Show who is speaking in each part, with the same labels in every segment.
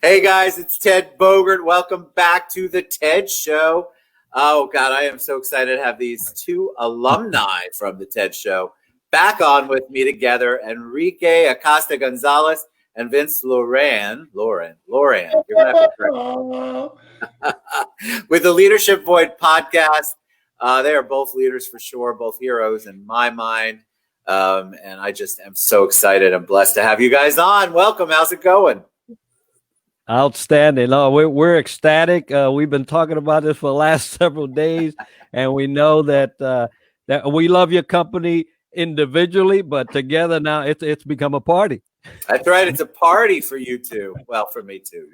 Speaker 1: Hey guys, it's Ted Bogert. Welcome back to the TED Show. Oh God, I am so excited to have these two alumni from the TED Show back on with me together. Enrique Acosta Gonzalez and Vince Loran. You're gonna have to correct with the Leadership Void podcast. They are both leaders for sure, both heroes in my mind. And I just am so excited and blessed to have you guys on. Welcome. How's it going?
Speaker 2: Outstanding. No, we're ecstatic. We've been talking about this for the last several days, and we know that that we love your company individually, but together now it's become a party.
Speaker 1: That's right. It's a party for you two. Well, for me too.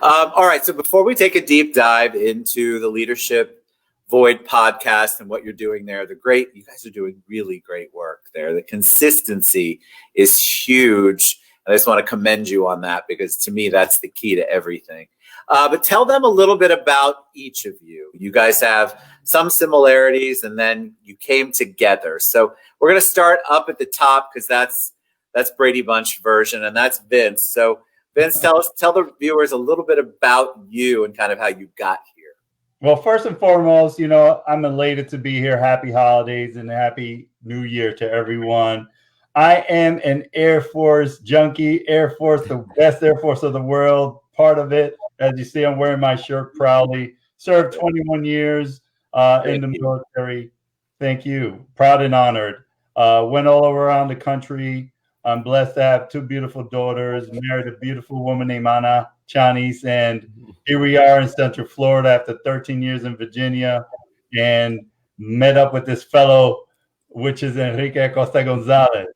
Speaker 1: All right. So before we take a deep dive into the Leadership Void podcast and what you're doing there, you guys are doing really great work there. The consistency is huge. I just want to commend you on that because to me, that's the key to everything. But tell them a little bit about each of you. You guys have some similarities and then you came together. So we're going to start up at the top because that's Brady Bunch version and that's Vince. So Vince, tell the viewers a little bit about you and kind of how you got here.
Speaker 3: Well, first and foremost, I'm elated to be here. Happy holidays and happy New Year to everyone. I am an Air Force junkie, Air Force, the best Air Force of the world, part of it. As you see, I'm wearing my shirt proudly. Served 21 years in the military. Thank you. Proud and honored. Went all around the country. I'm blessed to have two beautiful daughters, married a beautiful woman named Ana Chanis, and here we are in Central Florida after 13 years in Virginia and met up with this fellow, which is Enrique Acosta Gonzalez.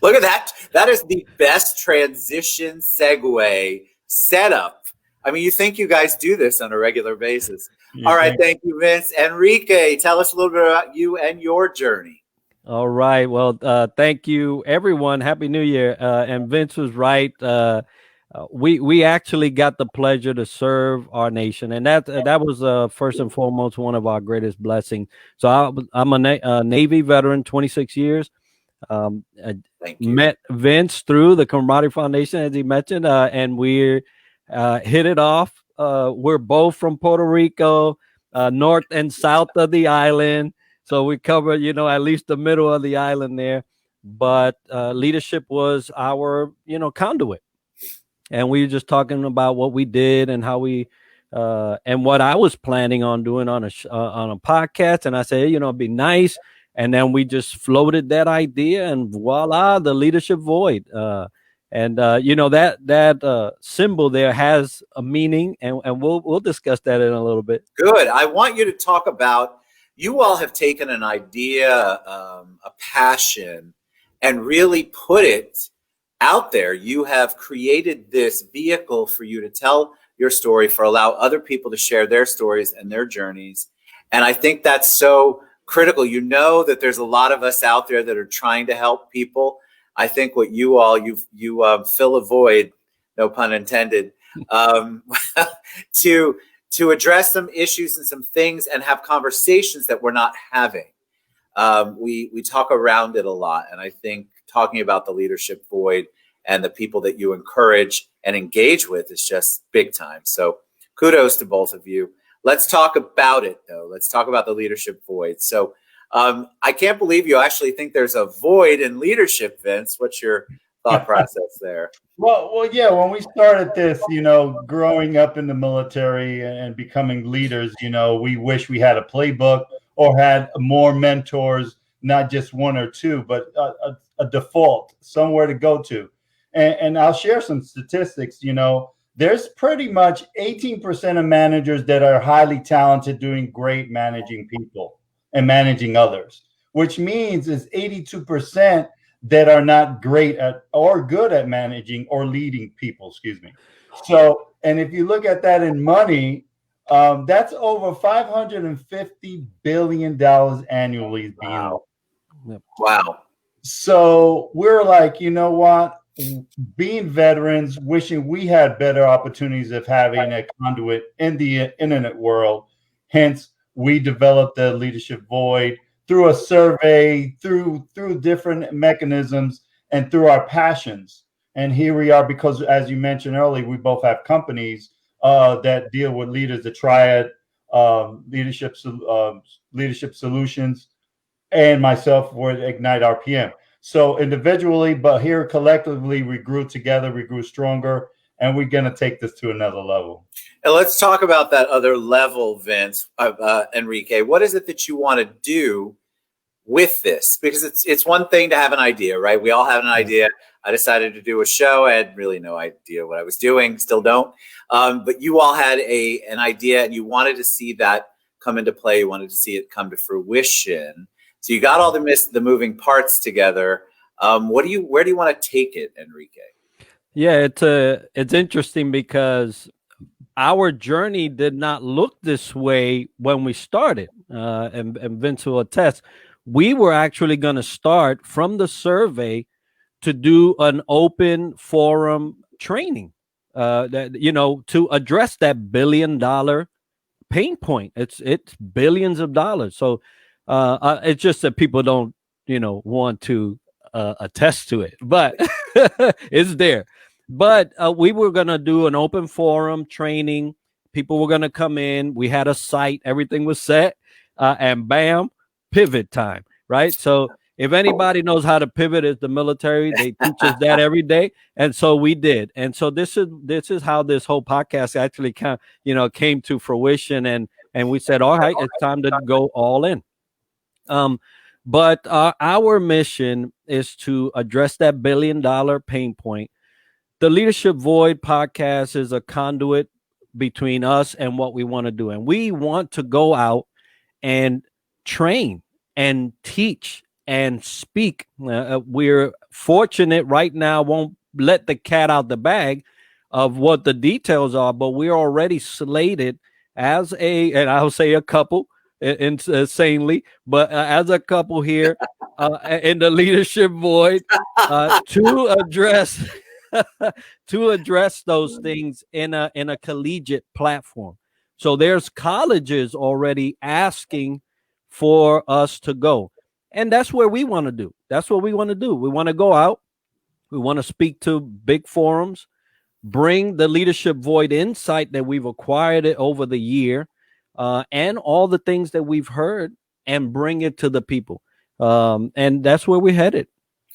Speaker 1: Look at that. That is the best transition segue setup. I mean, you think you guys do this on a regular basis. All right. Thank you, Vince. Enrique, tell us a little bit about you and your journey.
Speaker 2: All right. Well, thank you, everyone. Happy New Year. And Vince was right. We actually got the pleasure to serve our nation, and that was first and foremost one of our greatest blessings. So I'm a Navy veteran, 26 years. I met Vince through the Camaraderie Foundation, as he mentioned, and we hit it off. We're both from Puerto Rico, north and south of the island, so we cover at least the middle of the island there. But leadership was our conduit. And we were just talking about what we did and how we and what I was planning on doing on a podcast. And I said, it'd be nice. And then we just floated that idea, and voila, the Leadership Void. That symbol there has a meaning, and we'll discuss that in a little bit.
Speaker 1: Good. I want you to talk about. You all have taken an idea, a passion, and really put it out there. You have created this vehicle for you to tell your story, for allow other people to share their stories and their journeys. And I think that's so critical. That there's a lot of us out there that are trying to help people. I think what you fill a void, no pun intended, to address some issues and some things and have conversations that we're not having. We talk around it a lot. And I think talking about the Leadership Void and the people that you encourage and engage with is just big time. So kudos to both of you. Let's talk about it, though. Let's talk about the Leadership Void. So I can't believe you actually think there's a void in leadership, Vince. What's your thought process there?
Speaker 3: Well, yeah, when we started this, growing up in the military and becoming leaders, we wish we had a playbook or had more mentors, not just one or two, but a default, somewhere to go to. And I'll share some statistics. There's pretty much 18% of managers that are highly talented, doing great managing people and managing others, which means it's 82% that are not great at or good at managing or leading people, So, and if you look at that in money, that's over $550 billion annually.
Speaker 1: Wow.
Speaker 3: So we're like, what? Being veterans, wishing we had better opportunities of having a conduit in the internet world. Hence, we developed the Leadership Void through a survey, through different mechanisms, and through our passions. And here we are, because as you mentioned earlier, we both have companies that deal with leaders, the Triad leadership solutions, and myself with Ignite RPM. So individually, but here collectively, we grew together, we grew stronger, and we're going to take this to another level.
Speaker 1: And let's talk about that other level, Vince, Enrique. What is it that you want to do with this? Because it's one thing to have an idea, right? We all have an idea. I decided to do a show. I had really no idea what I was doing, still don't. But you all had an idea, and you wanted to see that come into play. You wanted to see it come to fruition. So you got all the moving parts together. Where do you want to take it, Enrique?
Speaker 2: Yeah, it's interesting because our journey did not look this way when we started, and Vince will attest. We were actually going to start from the survey to do an open forum training, to address that $1 billion pain point. It's billions of dollars. So it's just that people don't, want to attest to it, but it's there. But we were going to do an open forum training. People were going to come in. We had a site. Everything was set. And bam, pivot time, right? So if anybody knows how to pivot, it's the military. They teach us that every day. And so we did. And so this is how this whole podcast actually came to fruition. And we said, all right, it's time to go all in. But our mission is to address that $1 billion pain point. The Leadership Void podcast is a conduit between us and what we want to do. And we want to go out and train and teach and speak. We're fortunate right now, won't let the cat out the bag of what the details are, but we're already slated as and I'll say a couple, insanely, but as a couple here in the Leadership Void to address those things in a collegiate platform. So there's colleges already asking for us to go, and that's where we want to do. That's what we want to do. We want to go out. We want to speak to big forums, bring the Leadership Void insight that we've acquired it over the year, and all the things that we've heard, and bring it to the people. And that's where we're headed.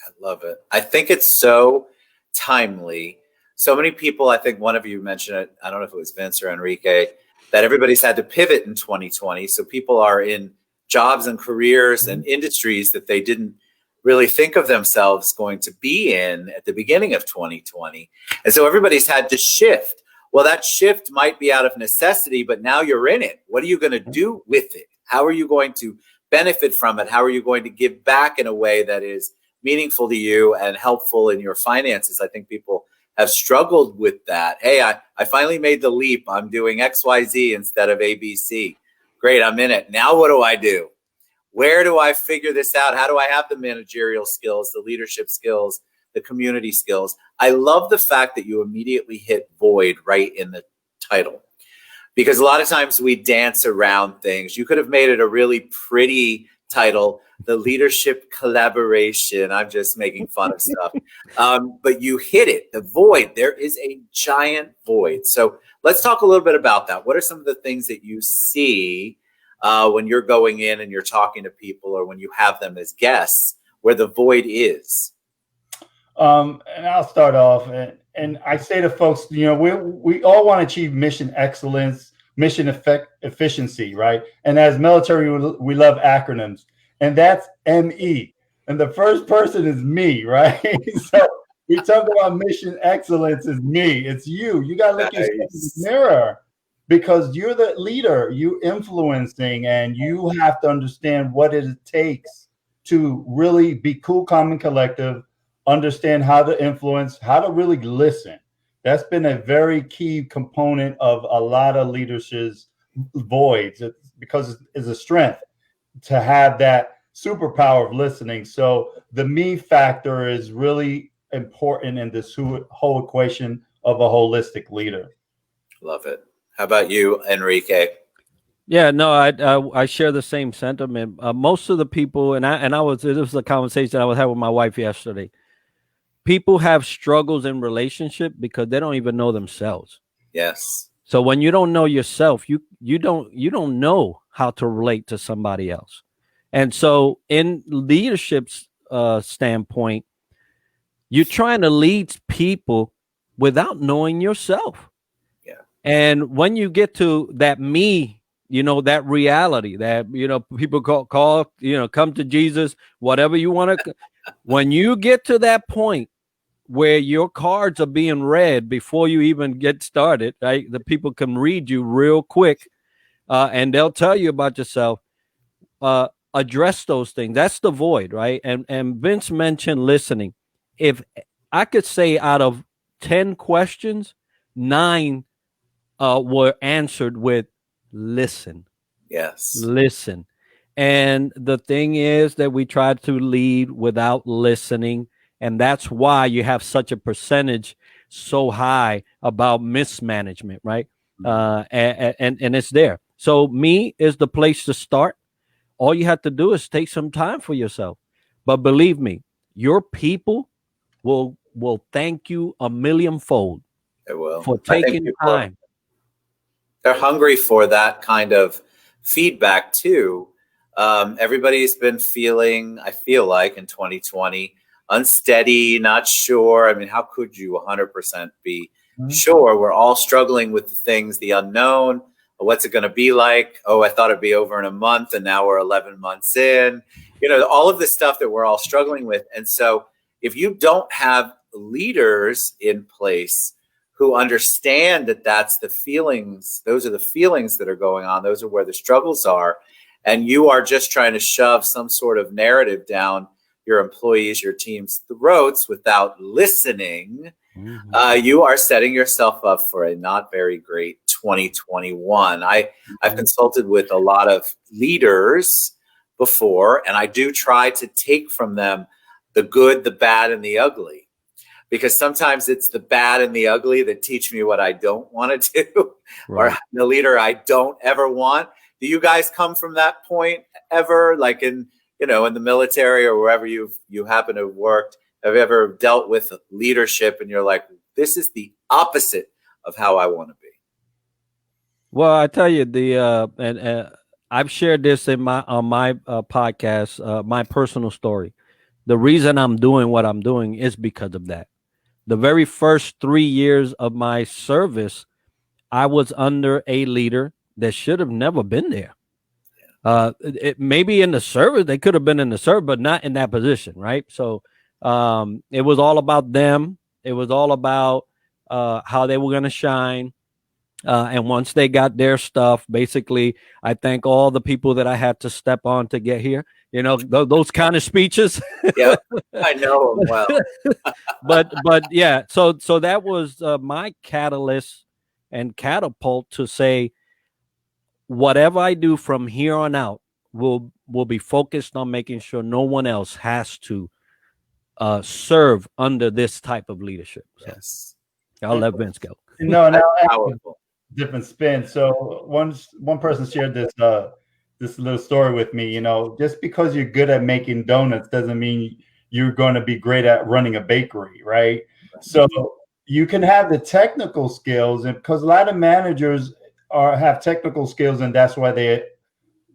Speaker 1: I love it. I think it's so timely. So many people, I think one of you mentioned it, I don't know if it was Vince or Enrique, that everybody's had to pivot in 2020. So people are in jobs and careers and industries that they didn't really think of themselves going to be in at the beginning of 2020. And so everybody's had to shift. Well, that shift might be out of necessity, but now you're in it. What are you going to do with it? How are you going to benefit from it? How are you going to give back in a way that is meaningful to you and helpful in your finances? I think people have struggled with that. Hey, I finally made the leap. I'm doing XYZ instead of ABC. Great, I'm in it. Now what do I do? Where do I figure this out? How do I have the managerial skills, the leadership skills, the community skills? I love the fact that you immediately hit void right in the title, because a lot of times we dance around things. You could have made it a really pretty title, the leadership collaboration. I'm just making fun of stuff. But you hit it, the void. There is a giant void. So let's talk a little bit about that. What are some of the things that you see when you're going in and you're talking to people, or when you have them as guests, where the void is?
Speaker 3: And I'll start off, and I say to folks, we all want to achieve mission excellence, mission efficiency, right? And as military, we love acronyms, and that's ME. And the first person is me, right? So we talk about mission excellence is me. It's you. You got to look yourself in the mirror, because you're the leader, you influencing, and you have to understand what it takes to really be cool, calm, and collective, understand how to influence, how to really listen. That's been a very key component of a lot of leadership's voids, because it's a strength to have that superpower of listening. So the me factor is really important in this whole equation of a holistic leader.
Speaker 1: Love it. How about you, Enrique?
Speaker 2: Yeah, no, I share the same sentiment. Most of the people, it was a conversation I was having with my wife yesterday. people have struggles in relationship because they don't even know themselves.
Speaker 1: Yes.
Speaker 2: So when you don't know yourself, you don't know how to relate to somebody else. And so in leadership's standpoint, you're trying to lead people without knowing yourself.
Speaker 1: Yeah.
Speaker 2: And when you get to that me, that reality that, people call, come to Jesus, whatever you want to, when you get to that point where your cards are being read before you even get started, right? The people can read you real quick, and they'll tell you about yourself. Address those things. That's the void, right? And Vince mentioned listening. If I could say out of 10 questions, 9 were answered with listen.
Speaker 1: Yes.
Speaker 2: Listen. And the thing is that we try to lead without listening. And that's why you have such a percentage so high about mismanagement, right? And it's there. So me is the place to start. All you have to do is take some time for yourself. But believe me, your people will thank you a millionfold
Speaker 1: They will.
Speaker 2: for taking time.
Speaker 1: They're hungry for that kind of feedback too. Everybody's been feeling, I feel like in 2020, unsteady, not sure. I mean, how could you 100% be sure? We're all struggling with the things, the unknown. What's it going to be like? Oh, I thought it'd be over in a month, and now we're 11 months in. All of this stuff that we're all struggling with. And so if you don't have leaders in place who understand that that's the feelings, those are the feelings that are going on, those are where the struggles are, and you are just trying to shove some sort of narrative down your employees, your team's throats without listening, you are setting yourself up for a not very great 2021. I've consulted with a lot of leaders before, and I do try to take from them the good, the bad, and the ugly, because sometimes it's the bad and the ugly that teach me what I don't want to do, right, or the leader I don't ever want. Do you guys come from that point ever, like in the military or wherever you happen to have worked? Have you ever dealt with leadership and you're like, this is the opposite of how I want to be?
Speaker 2: Well, I tell you, and I've shared this on my podcast, my personal story. The reason I'm doing what I'm doing is because of that. The very first 3 years of my service, I was under a leader that should have never been there. Maybe in the service, they could have been in the service, but not in that position, right? So it was all about them. It was all about how they were going to shine. And once they got their stuff, basically, I thank all the people that I had to step on to get here. Those kind of speeches.
Speaker 1: Yeah, I know them well.
Speaker 2: but yeah, so that was my catalyst and catapult to say, whatever I do from here on out will be focused on making sure no one else has to serve under this type of leadership. So
Speaker 1: yes,
Speaker 2: I'll let Vince go.
Speaker 3: No, powerful. Different spin. So one person shared this little story with me. Just because you're good at making donuts doesn't mean you're going to be great at running a bakery, right? So you can have the technical skills, and because a lot of managers have technical skills, and that's why they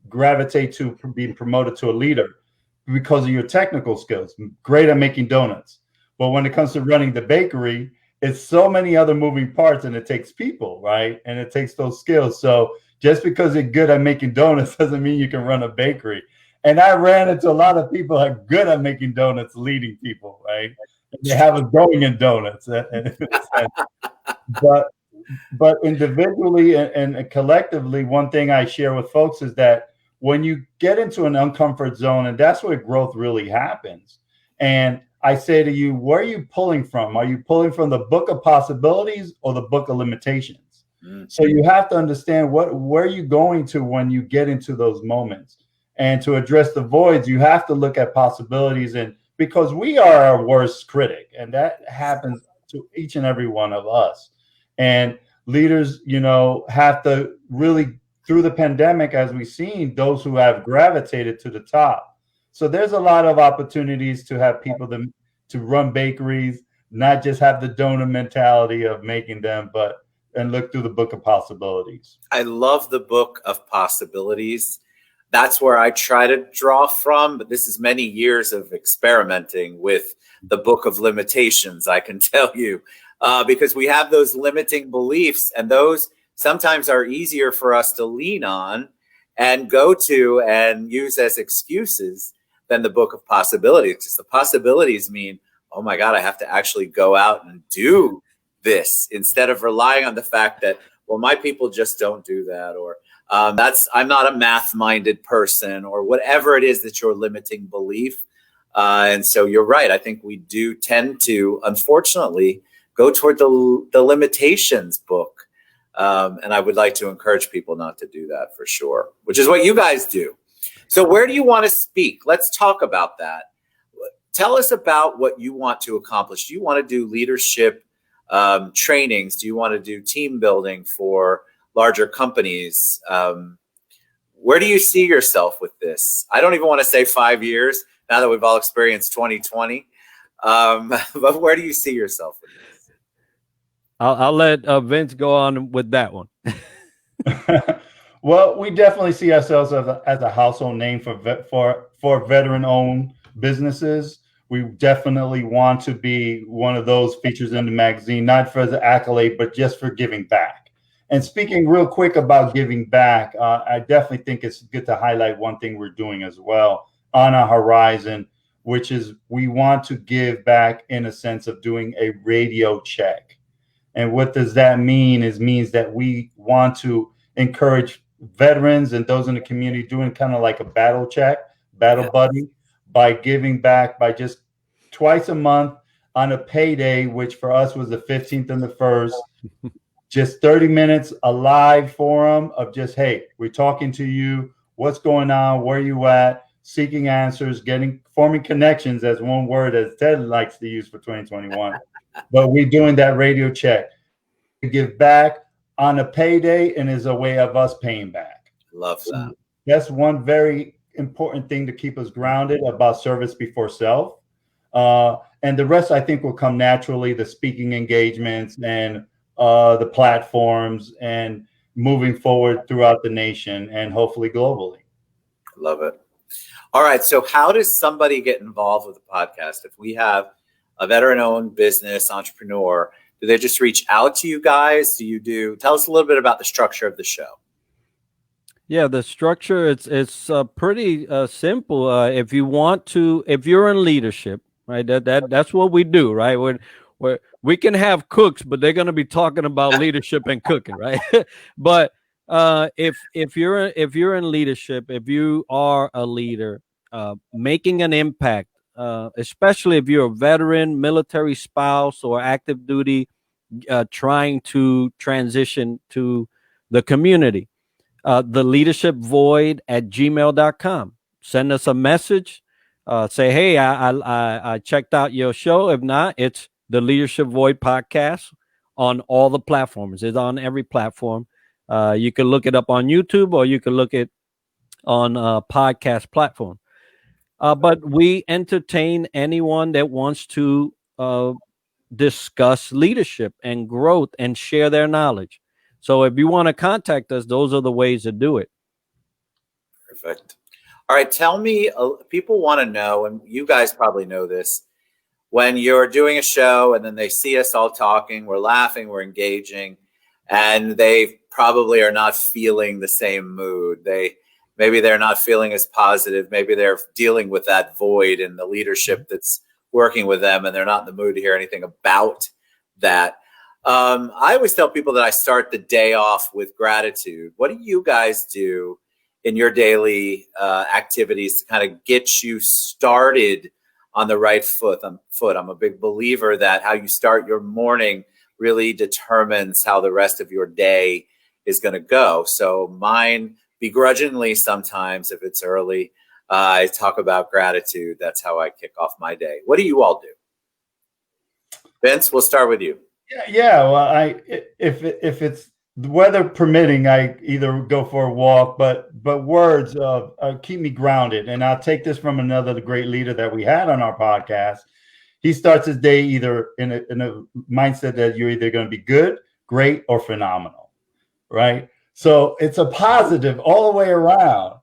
Speaker 3: gravitate to being promoted to a leader, because of your technical skills. Great at making donuts, but when it comes to running the bakery, it's so many other moving parts, and it takes people, right? And it takes those skills. So just because you're good at making donuts doesn't mean you can run a bakery. And I ran into a lot of people that are good at making donuts, leading people, right? They have us going in donuts. But individually and collectively, one thing I share with folks is that when you get into an uncomfort zone, and that's where growth really happens. And I say to you, where are you pulling from? Are you pulling from the book of possibilities or the book of limitations? So you have to understand where are you going to when you get into those moments. And to address the voids, you have to look at possibilities, and because we are our worst critic, and that happens to each and every one of us. And leaders, have to really, through the pandemic, as we've seen, those who have gravitated to the top. So there's a lot of opportunities to have people to run bakeries, not just have the donor mentality of making them, and look through the book of possibilities.
Speaker 1: I love the book of possibilities. That's where I try to draw from, but this is many years of experimenting with the book of limitations, I can tell you, because we have those limiting beliefs, and those sometimes are easier for us to lean on and go to and use as excuses than the book of possibilities. Because the possibilities mean, oh my God, I have to actually go out and do this, instead of relying on the fact that, well, my people just don't do that, or I'm not a math-minded person, or whatever it is that your limiting belief. And so you're right. I think we do tend to, unfortunately, go toward the limitations book. And I would like to encourage people not to do that, for sure, which is what you guys do. So where do you want to speak? Let's talk about that. Tell us about what you want to accomplish. Do you want to do leadership trainings? Do you want to do team building for larger companies? Where do you see yourself with this? I don't even want to say 5 years now that we've all experienced 2020. But where do you see yourself with this?
Speaker 2: I'll let Vince go on with that one.
Speaker 3: Well, we definitely see ourselves as a household name for veteran-owned businesses. We definitely want to be one of those features in the magazine, not for the accolade, but just for giving back. And speaking real quick about giving back, I definitely think it's good to highlight one thing we're doing as well on our horizon, which is we want to give back in a sense of doing a radio check. And what does that mean? It means that we want to encourage veterans and those in the community doing kind of like a battle check, battle buddy, by giving back by just twice a month on a payday, which for us was the 15th and the 1st. Just 30 minutes, a live forum of just, hey, we're talking to you. What's going on? Where you at? Seeking answers, forming connections, as one word as Ted likes to use for 2021. But we're doing that radio check to give back on a payday, and is a way of us paying back.
Speaker 1: Love that.
Speaker 3: So that's one very important thing to keep us grounded about service before self. And the rest, I think, will come naturally, the speaking engagements and the platforms, and moving forward throughout the nation and hopefully globally.
Speaker 1: Love it. All right. So how does somebody get involved with the podcast? If we have a veteran-owned business entrepreneur, do they just reach out to you guys? Tell us a little bit about the structure of the show.
Speaker 2: Yeah, the structure, it's pretty simple. If you're in leadership, right? That's what we do, right? We can have cooks, but they're going to be talking about leadership and cooking, right? But if you're in leadership, if you are a leader, making an impact, especially if you're a veteran, military spouse, or active duty, trying to transition to the community, the leadership void at gmail.com. Send us a message. Say, hey, I checked out your show. If not, it's the Leadership Void podcast on all the platforms. It's on every platform. You can look it up on YouTube, or you can look it on a podcast platform. But we entertain anyone that wants to discuss leadership and growth and share their knowledge. So if you want to contact us, those are the ways to do it.
Speaker 1: Perfect. All right. Tell me, people want to know, and you guys probably know this, when you're doing a show and then they see us all talking, we're laughing, we're engaging, and they probably are not feeling the same mood. Maybe they're not feeling as positive. Maybe they're dealing with that void in the leadership that's working with them, and they're not in the mood to hear anything about that. I always tell people that I start the day off with gratitude. What do you guys do in your daily activities to kind of get you started on the right foot? I'm a big believer that how you start your morning really determines how the rest of your day is going to go. So mine, begrudgingly sometimes, if it's early, I talk about gratitude. That's how I kick off my day. What do you all do? Vince, we'll start with you.
Speaker 3: Yeah. Well, if it's the weather permitting, I either go for a walk, but words keep me grounded. And I'll take this from another great leader that we had on our podcast. he starts his day either in a mindset that you're either going to be good, great, or phenomenal, right? So it's a positive all the way around,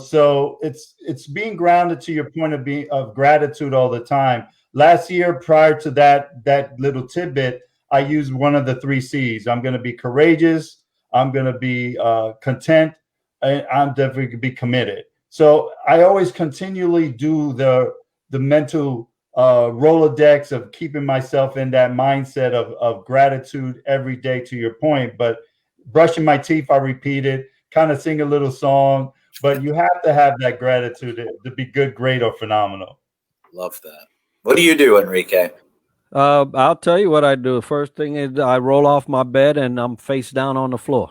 Speaker 3: so it's being grounded to your point of gratitude all the time. Last year, prior to that little tidbit, I used one of the 3 C's. I'm going to be courageous, I'm going to be content, and I'm definitely going to be committed. So I always continually do the mental Rolodex of keeping myself in that mindset of gratitude every day, to your point. But brushing my teeth, I repeat it, kind of sing a little song, but you have to have that gratitude to be good, great, or phenomenal.
Speaker 1: Love that. What do you do, Enrique?
Speaker 2: I'll tell you what I do. First thing is I roll off my bed and I'm face down on the floor.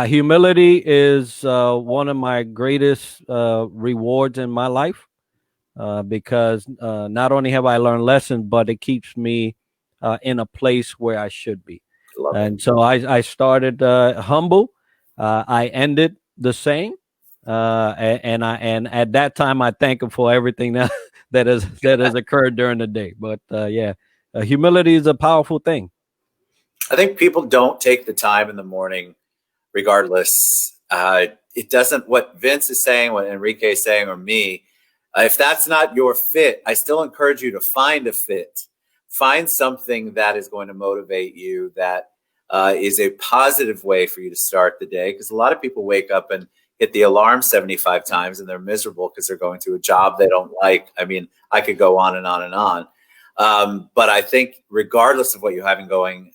Speaker 2: Humility is one of my greatest rewards in my life, because not only have I learned lessons, but it keeps me in a place where I should be. And so I started humble. I ended the same. And at that time I thank him for everything that has occurred during the day. But humility is a powerful thing.
Speaker 1: I think people don't take the time in the morning, regardless. It doesn't, what Vince is saying, what Enrique is saying, or me, if that's not your fit, I still encourage you to find a fit. Find something that is going to motivate you, that is a positive way for you to start the day. Because a lot of people wake up and hit the alarm 75 times and they're miserable because they're going to a job they don't like. I mean, I could go on and on and on. But I think regardless of what you're having going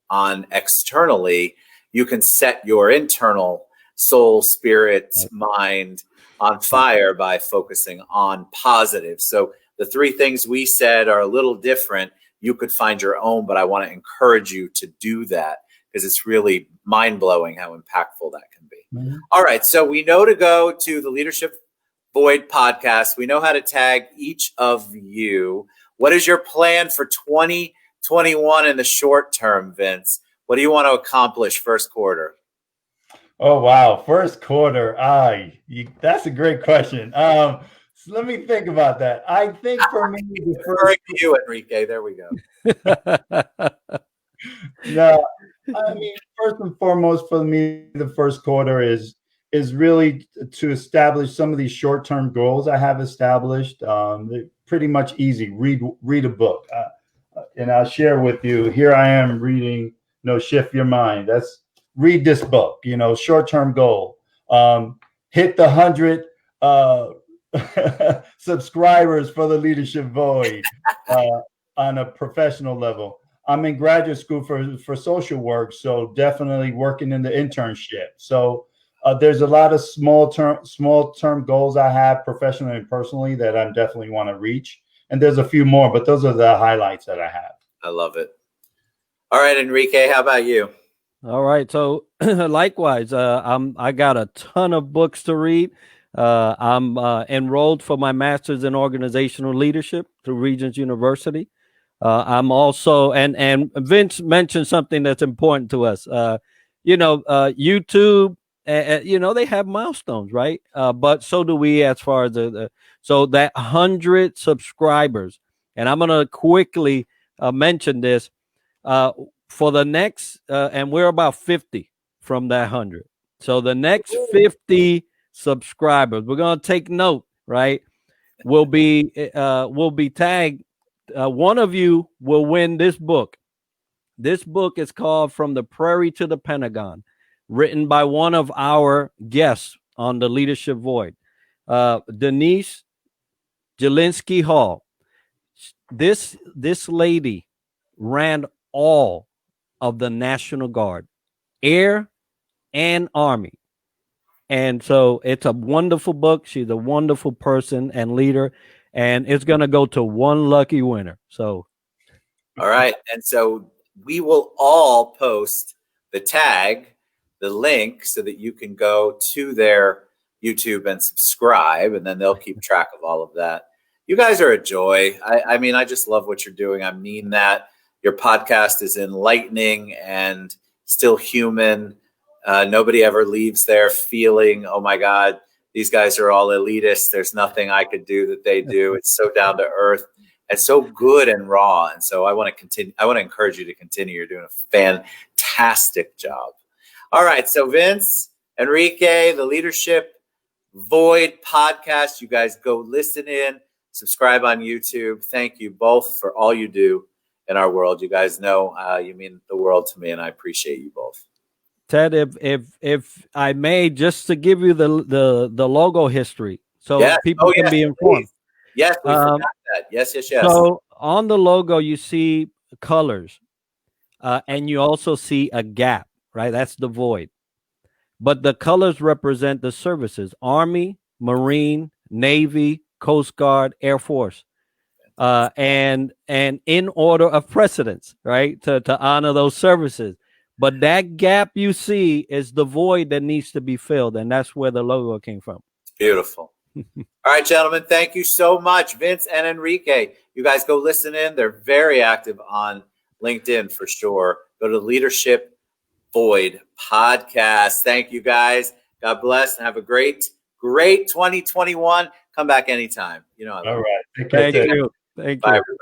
Speaker 1: on externally, you can set your internal soul, spirit, mind on fire by focusing on positive. So the 3 things we said are a little different. You could find your own, but I want to encourage you to do that because it's really mind-blowing how impactful that can be. Mm-hmm. All right. So we know to go to the Leadership Void podcast. We know how to tag each of you. What is your plan for 2021 in the short term, Vince? What do you want to accomplish first quarter?
Speaker 3: Oh, wow. First quarter. That's a great question. So let me think about that. I think for me,
Speaker 1: you, Enrique. There we go.
Speaker 3: No, I mean, first and foremost for me, the first quarter is really to establish some of these short-term goals I have established. They're pretty much easy. Read a book, and I'll share with you. Here I am reading. Shift Your Mind. That's read this book. Short-term goal. Hit the 100 subscribers for the Leadership Void on a professional level. I'm in graduate school for social work, so definitely working in the internship. So there's a lot of small term goals I have professionally and personally that I definitely want to reach, and there's a few more, but those are the highlights that I have.
Speaker 1: I love it. All right, Enrique, how about you?
Speaker 2: All right, so likewise, I got a ton of books to read. I'm enrolled for my master's in organizational leadership through Regents University. I'm also, and Vince mentioned something that's important to us. YouTube, they have milestones, right? But so do we as far as so that 100 subscribers. And I'm going to quickly mention this for the next, and we're about 50 from that 100. So the next 50 subscribers, we're going to take note, right? Will be tagged. One of you will win this book. This book is called From the Prairie to the Pentagon, written by one of our guests on the Leadership Void, Denise Jelinski Hall. This lady ran all of the National Guard, Air and Army. And so it's a wonderful book. She's a wonderful person and leader, and it's going to go to one lucky winner. So,
Speaker 1: all right. And so we will all post the tag, the link, so that you can go to their YouTube and subscribe, and then they'll keep track of all of that. You guys are a joy. I mean, I just love what you're doing. I mean that. Your podcast is enlightening and still human. Nobody ever leaves there feeling, oh my God, these guys are all elitists. There's nothing I could do that they do. It's so down to earth and so good and raw. And so I want to continue. I want to encourage you to continue. You're doing a fantastic job. All right. So Vince, Enrique, the Leadership Void podcast, you guys go listen in, subscribe on YouTube. Thank you both for all you do in our world. You guys know you mean the world to me, and I appreciate you both.
Speaker 2: Ted, if I may, just to give you the logo history, so people can be informed.
Speaker 1: Please. Yes, we forgot that. Yes.
Speaker 2: So on the logo, you see colors, and you also see a gap, right? That's the void. But the colors represent the services: Army, Marine, Navy, Coast Guard, Air Force, and in order of precedence, right? To honor those services. But that gap you see is the void that needs to be filled, and that's where the logo came from.
Speaker 1: Beautiful. All right, gentlemen, thank you so much, Vince and Enrique. You guys go listen in. They're very active on LinkedIn for sure. Go to Leadership Void podcast. Thank you, guys. God bless and have a great 2021. Come back anytime. You know.
Speaker 3: All right.
Speaker 2: Thank you. Thank you.
Speaker 1: Bye, everybody.